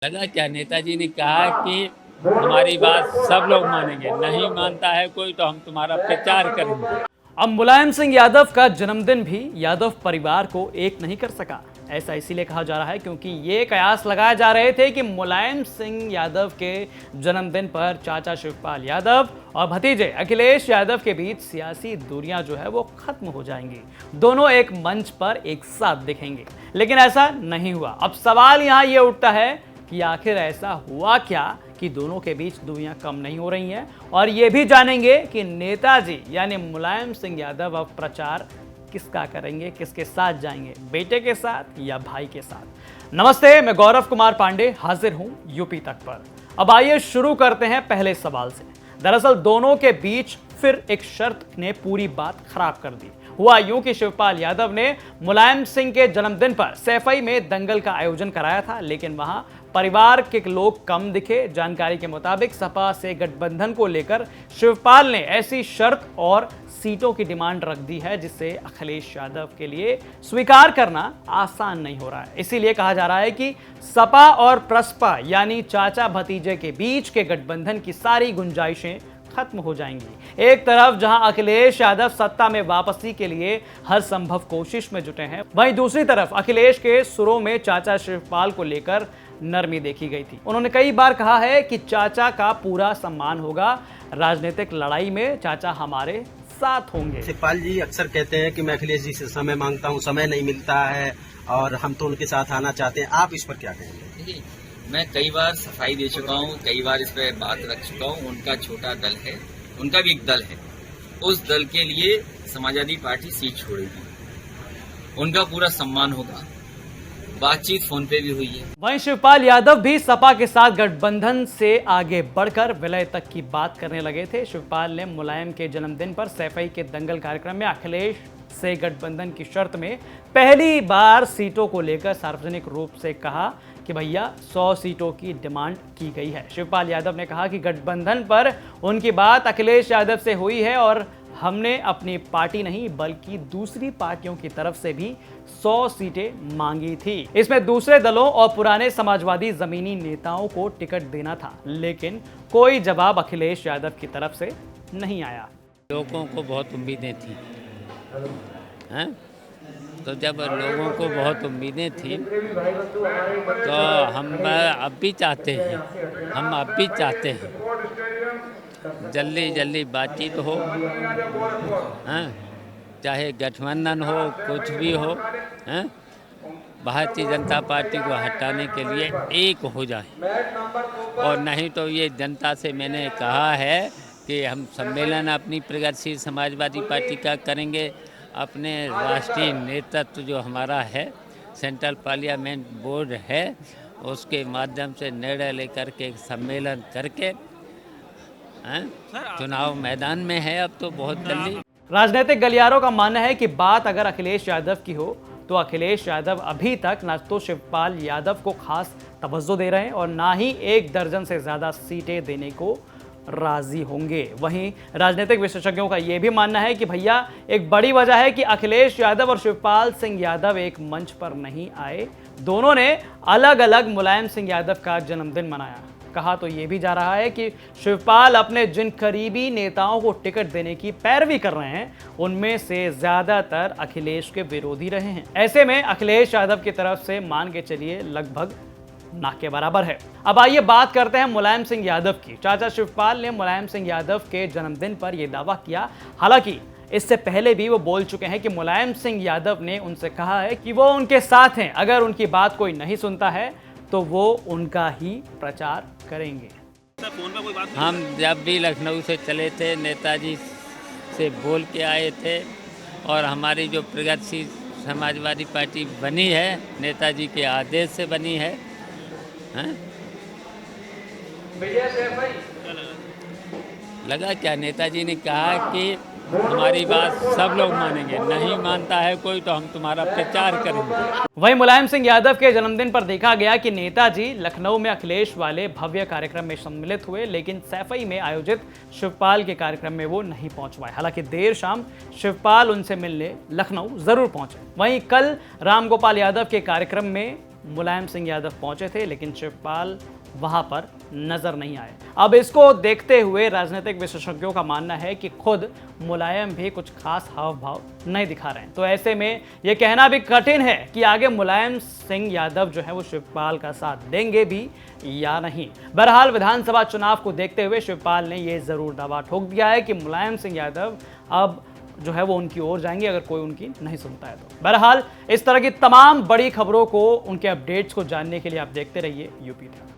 लगा क्या नेताजी ने कहा कि हमारी बात सब लोग मानेंगे, नहीं मानता है कोई तो हम तुम्हारा प्रचार करेंगे। अब मुलायम सिंह यादव का जन्मदिन भी यादव परिवार को एक नहीं कर सका। ऐसा इसीलिए कहा जा रहा है क्योंकि ये कयास लगाए जा रहे थे कि मुलायम सिंह यादव के जन्मदिन पर चाचा शिवपाल यादव और भतीजे अखिलेश यादव के बीच सियासी दूरियां जो है वो खत्म हो जाएंगी। दोनों एक मंच पर एक साथ दिखेंगे, लेकिन ऐसा नहीं हुआ। अब सवाल यहां ये उठता है कि आखिर ऐसा हुआ क्या कि दोनों के बीच दूरियां कम नहीं हो रही हैं। और ये भी जानेंगे कि नेताजी यानी मुलायम सिंह यादव अब प्रचार किसका करेंगे, किसके साथ जाएंगे, बेटे के साथ या भाई के साथ। नमस्ते, मैं गौरव कुमार पांडे हाजिर हूं यूपी तक पर। अब आइए शुरू करते हैं पहले सवाल से। दरअसल दोनों के बीच फिर एक शर्त ने पूरी बात खराब कर दी। हुआ यूं कि शिवपाल यादव ने मुलायम सिंह के जन्मदिन पर सैफई में दंगल का आयोजन कराया था, लेकिन वहां परिवार के लोग कम दिखे। जानकारी के मुताबिक सपा से गठबंधन को लेकर शिवपाल ने ऐसी शर्त और सीटों की डिमांड रख दी है जिसे अखिलेश यादव के लिए स्वीकार करना आसान नहीं हो रहा है। इसीलिए कहा जा रहा है कि सपा और प्रसपा यानी चाचा भतीजे के बीच के गठबंधन की सारी गुंजाइशें खत्म हो जाएंगी। एक तरफ जहां अखिलेश यादव सत्ता में वापसी के लिए हर संभव कोशिश में जुटे हैं, वहीं दूसरी तरफ अखिलेश के सुरों में चाचा शिवपाल को लेकर नरमी देखी गई थी। उन्होंने कई बार कहा है कि चाचा का पूरा सम्मान होगा, राजनीतिक लड़ाई में चाचा हमारे साथ होंगे। शिवपाल जी अक्सर कहते हैं कि मैं अखिलेश जी से समय मांगता हूं, समय नहीं मिलता है और हम तो उनके साथ आना चाहते हैं। आप इस पर क्या कहेंगे? देखिए, मैं कई बार सफाई दे चुका हूँ, कई बार इस पर बात रख चुका हूँ। उनका छोटा दल है, उनका भी एक दल है। उस दल के लिए समाजवादी पार्टी सीट छोड़ेगी, उनका पूरा सम्मान होगा। बातचीत फोन पे भी हुई है। वहीं शिवपाल यादव भी सपा के साथ गठबंधन से आगे बढ़कर विलय तक की बात करने लगे थे। शिवपाल ने मुलायम के जन्मदिन पर सैफई के दंगल कार्यक्रम में अखिलेश से गठबंधन की शर्त में पहली बार सीटों को लेकर सार्वजनिक रूप से कहा कि भैया 100 सीटों की डिमांड की गई है। शिवपाल यादव ने कहा कि गठबंधन पर उनकी बात अखिलेश यादव से हुई है और हमने अपनी पार्टी नहीं बल्कि दूसरी पार्टियों की तरफ से भी 100 सीटें मांगी थी। इसमें दूसरे दलों और पुराने समाजवादी जमीनी नेताओं को टिकट देना था, लेकिन कोई जवाब अखिलेश यादव की तरफ से नहीं आया। लोगों को बहुत उम्मीदें थी, हैं? तो जब लोगों को बहुत उम्मीदें थी तो हम अब भी चाहते हैं, हम अब भी चाहते हैं जल्दी जल्दी बातचीत हो, हैं? चाहे गठबंधन हो, कुछ भी हो, हैं? भारतीय जनता पार्टी को हटाने के लिए एक हो जाए। और नहीं तो ये जनता से मैंने कहा है कि हम सम्मेलन अपनी प्रगतिशील समाजवादी पार्टी का करेंगे। अपने राष्ट्रीय नेतृत्व जो हमारा है, सेंट्रल पार्लियामेंट बोर्ड है, उसके माध्यम से निर्णय लेकर के सम्मेलन करके चुनाव मैदान में है। अब तो बहुत जल्दी। राजनीतिक गलियारों का मानना है कि बात अगर अखिलेश यादव की हो तो अखिलेश यादव अभी तक न तो शिवपाल यादव को खास तवज्जो दे रहे हैं और ना ही 1 दर्जन से ज्यादा सीटें देने को राजी होंगे। वहीं राजनीतिक विशेषज्ञों का यह भी मानना है कि भैया एक बड़ी वजह है कि अखिलेश यादव और शिवपाल सिंह यादव एक मंच पर नहीं आए। दोनों ने अलग अलग मुलायम सिंह यादव का जन्मदिन मनाया। कहा तो यह भी जा रहा है कि शिवपाल अपने जिन करीबी नेताओं को टिकट देने की पैरवी कर रहे हैं, उनमें से ज्यादातर अखिलेश के विरोधी रहे हैं। ऐसे में अखिलेश यादव की तरफ से मान के चलिए लगभग ना के बराबर है। अब आइए बात करते हैं मुलायम सिंह यादव की। चाचा शिवपाल ने मुलायम सिंह यादव के जन्मदिन पर यह दावा किया। हालांकि इससे पहले भी वो बोल चुके हैं कि मुलायम सिंह यादव ने उनसे कहा है कि वो उनके साथ हैं, अगर उनकी बात कोई नहीं सुनता है तो वो उनका ही प्रचार करेंगे। हम जब भी लखनऊ से चले थे, नेताजी से बोल के आए थे और हमारी जो प्रगतिशील समाजवादी पार्टी बनी है, नेताजी के आदेश से बनी है, हैं? लगा क्या नेताजी ने कहा कि हमारी बात सब लोग मानेंगे, नहीं मानता है कोई तो हम तुम्हारा प्रचार करेंगे। वहीं मुलायम सिंह यादव के जन्मदिन पर देखा गया कि नेताजी लखनऊ में अखिलेश वाले भव्य कार्यक्रम में सम्मिलित हुए, लेकिन सैफई में आयोजित शिवपाल के कार्यक्रम में वो नहीं पहुंच पाए। हालांकि देर शाम शिवपाल उनसे मिलने लखनऊ जरूर पहुंचे। वहीं कल रामगोपाल यादव के कार्यक्रम में मुलायम सिंह यादव पहुंचे थे, लेकिन शिवपाल वहां पर नजर नहीं आए। अब इसको देखते हुए राजनीतिक विशेषज्ञों का मानना है कि खुद मुलायम भी कुछ खास हाव भाव नहीं दिखा रहे हैं। तो ऐसे में यह कहना भी कठिन है कि आगे मुलायम सिंह यादव जो है वो शिवपाल का साथ देंगे भी या नहीं। बहरहाल विधानसभा चुनाव को देखते हुए शिवपाल ने यह जरूर दावा ठोक दिया है कि मुलायम सिंह यादव अब जो है वो उनकी ओर जाएंगे अगर कोई उनकी नहीं सुनता है तो। बहरहाल इस तरह की तमाम बड़ी खबरों को, उनके अपडेट्स को जानने के लिए आप देखते रहिए यूपी टाइम्स।